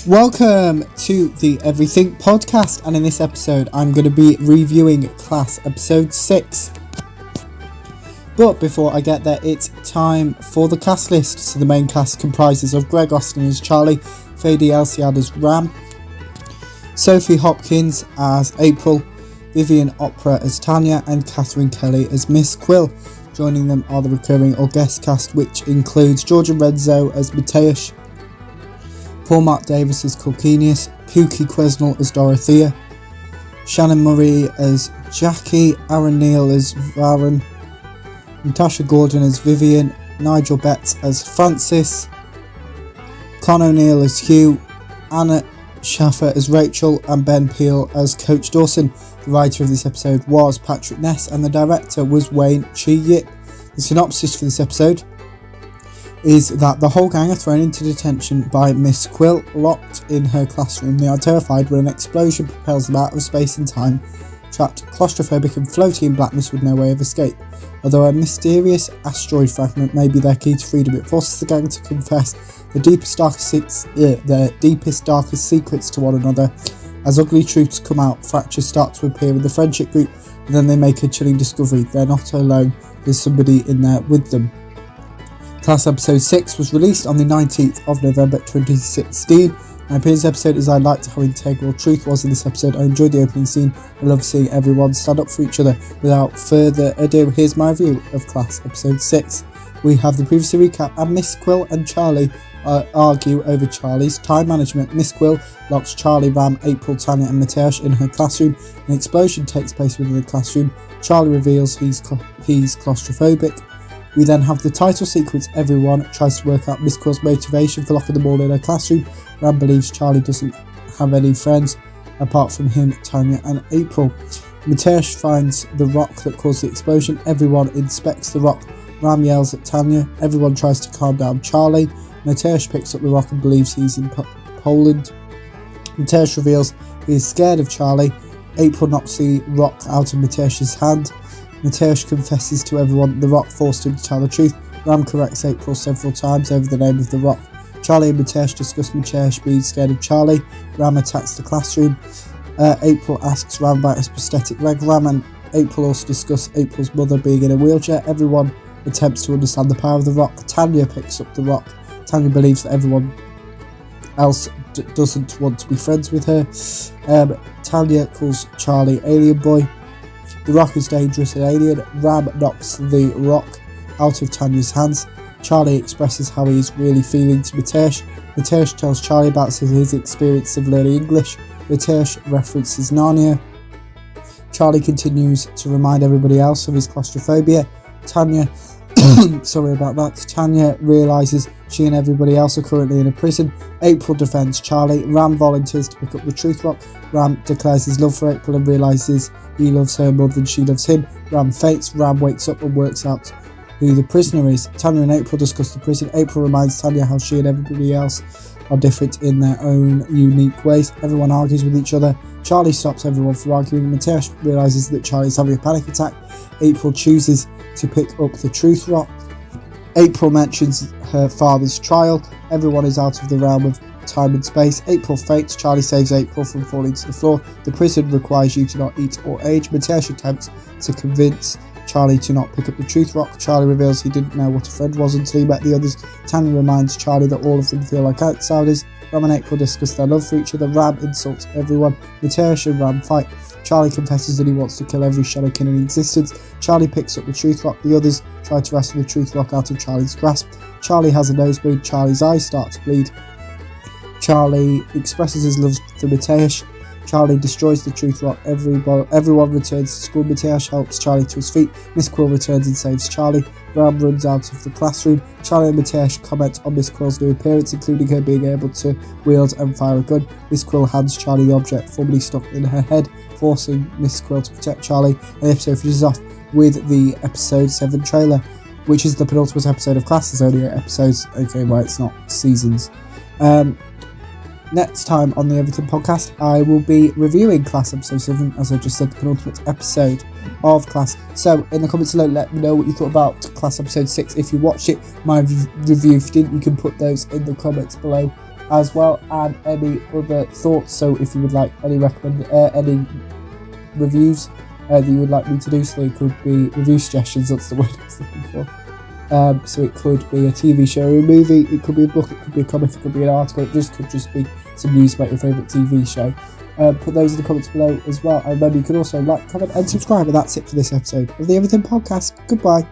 Welcome to the Everything podcast, and in this episode I'm going to be reviewing Class episode 6. But before I get there, it's time for the cast list. So the main cast comprises of Greg Austin as Charlie, Fady Elsiad as Ram, Sophie Hopkins as April, Vivian Opera as Tanya, and Catherine Kelly as Miss Quill. Joining them are the recurring or guest cast, which includes Georgia Renzo as Mateusz, Paul Mark Davis as Colquenius, Pookie Quesnell as Dorothea, Shannon Murray as Jackie, Aaron Neal as Varen, Natasha Gordon as Vivian, Nigel Betts as Francis, Con O'Neill as Hugh, Anna Schaffer as Rachel, and Ben Peel as Coach Dawson. The writer of this episode was Patrick Ness, and the director was Wayne Chi Yip. The synopsis for this episode is that the whole gang are thrown into detention by Miss Quill. Locked in her classroom, they are terrified when an explosion propels them out of space and time, trapped, claustrophobic and floating in blackness with no way of escape. Although a mysterious asteroid fragment may be their key to freedom, it forces the gang to confess the deepest, darkest secrets to one another. As ugly truths come out, fractures start to appear in the friendship group, and then they make a chilling discovery: they're not alone, there's somebody in there with them. Class episode 6 was released on the 19th of November 2016. My opinion of this episode is I liked how integral truth was in this episode. I enjoyed the opening scene. I love seeing everyone stand up for each other. Without further ado, here's my review of Class episode 6. We have the previous recap, and Miss Quill and Charlie argue over Charlie's time management. Miss Quill locks Charlie, Ram, April, Tanya and Mateusz in her classroom. An explosion takes place within the classroom. Charlie reveals he's claustrophobic. We then have the title sequence. Everyone tries to work out Miss Quill's motivation for locking them all in her classroom. Ram believes Charlie doesn't have any friends apart from him, Tanya and April. Mateusz finds the rock that caused the explosion. Everyone inspects the rock. Ram yells at Tanya. Everyone tries to calm down Charlie. Mateusz picks up the rock and believes he's in Poland. Mateusz reveals he is scared of Charlie. April knocks the rock out of Mateusz's hand. Mateusz confesses to everyone the rock forced him to tell the truth. Ram corrects April several times over the name of the rock. Charlie and Mateusz discuss Mateusz being scared of Charlie. Ram attacks the classroom. April asks Ram about his prosthetic leg. Ram and April also discuss April's mother being in a wheelchair. Everyone attempts to understand the power of the rock. Tanya picks up the rock. Tanya believes that everyone else doesn't want to be friends with her. Tanya calls Charlie Alien Boy. The rock is dangerous and alien. Ram knocks the rock out of Tanya's hands. Charlie expresses how he is really feeling to Mateusz. Mateusz tells Charlie about his experience of learning English. Mateusz references Narnia. Charlie continues to remind everybody else of his claustrophobia. Tanya Tanya realises she and everybody else are currently in a prison. April defends Charlie. Ram volunteers to pick up the truth rock. Ram declares his love for April and realises he loves her more than she loves him. Ram faints. Ram wakes up and works out who the prisoner is. Tanya and April discuss the prison. April reminds Tanya how she and everybody else are different in their own unique ways. Everyone argues with each other. Charlie stops everyone from arguing. Mateusz realises that Charlie is having a panic attack. April chooses to pick up the truth rock. April mentions her father's trial. Everyone is out of the realm of time and space. April faints. Charlie saves April from falling to the floor. The prison requires you to not eat or age. Mateusz attempts to convince Charlie to not pick up the truth rock. Charlie reveals he didn't know what a friend was until he met the others. Tanya reminds Charlie that all of them feel like outsiders. Ram and April discuss their love for each other. Ram insults everyone. Mateus and Ram fight. Charlie confesses that he wants to kill every Shadowkin in existence. Charlie picks up the truth rock. The others try to wrestle the truth rock out of Charlie's grasp. Charlie has a nosebleed. Charlie's eyes start to bleed. Charlie expresses his love for Mateus. Charlie destroys the truth rock. Everyone returns to school. Mateus helps Charlie to his feet. Miss Quill returns and saves Charlie. Ram runs out of the classroom. Charlie and Mateus comment on Miss Quill's new appearance, including her being able to wield and fire a gun. Miss Quill hands Charlie the object formerly stuck in her head, forcing Miss Quill to protect Charlie, and the episode finishes off with the episode 7 trailer, which is the penultimate episode of Class. There's only 8 episodes, okay, well, it's not seasons. Next time on the Everything Podcast, I will be reviewing Class episode 7, as I just said, the penultimate episode of Class. So in the comments below, let me know what you thought about Class episode 6 if you watched it, my review. If you didn't, you can put those in the comments below as well, and any other thoughts. So if you would like any any reviews that you would like me to do, so it could be review suggestions, that's the word I was looking for. So it could be a TV show or a movie, it could be a book, it could be a comic, it could be an article, it could just be some news about your favourite TV show. Put those in the comments below as well, and remember you can also like, comment and subscribe, and that's it for this episode of the Everything Podcast. Goodbye.